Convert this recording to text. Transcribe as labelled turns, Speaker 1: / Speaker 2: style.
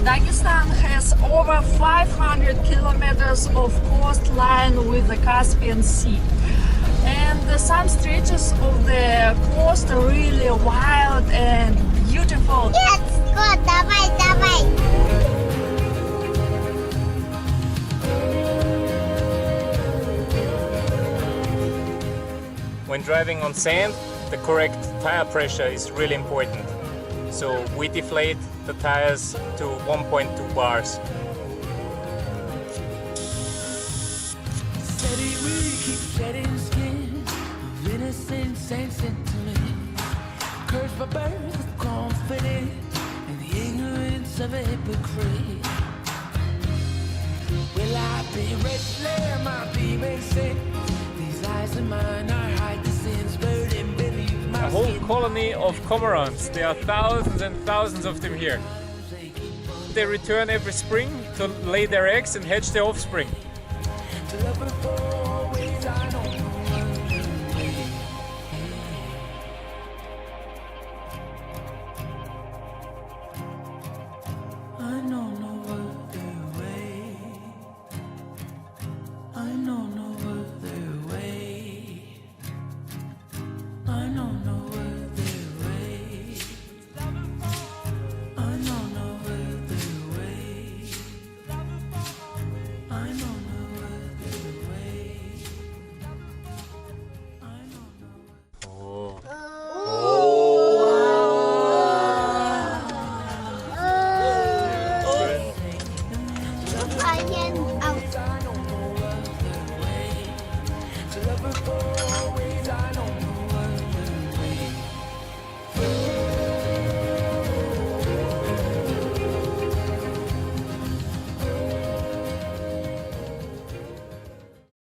Speaker 1: Dagestan has over 500 kilometers of coastline with the Caspian Sea. And some stretches of the coast are really wild and beautiful.
Speaker 2: Let's go, давай, давай.
Speaker 3: When driving on sand, the correct tire pressure is really important. So we deflate the tires to 1.2 bars.
Speaker 4: Steady we keep shedding skin of innocence and sentiment. Cursed by birth of confidence and the ignorance of a hypocrite. Will I be wrestling my demon sin? These eyes of mine are hide the sins burning beneath my
Speaker 3: A whole
Speaker 4: skin.
Speaker 3: colony of cormorants. There are thousands and thousands of them here. They return every spring to lay their eggs and hatch their offspring.
Speaker 4: To love before always I know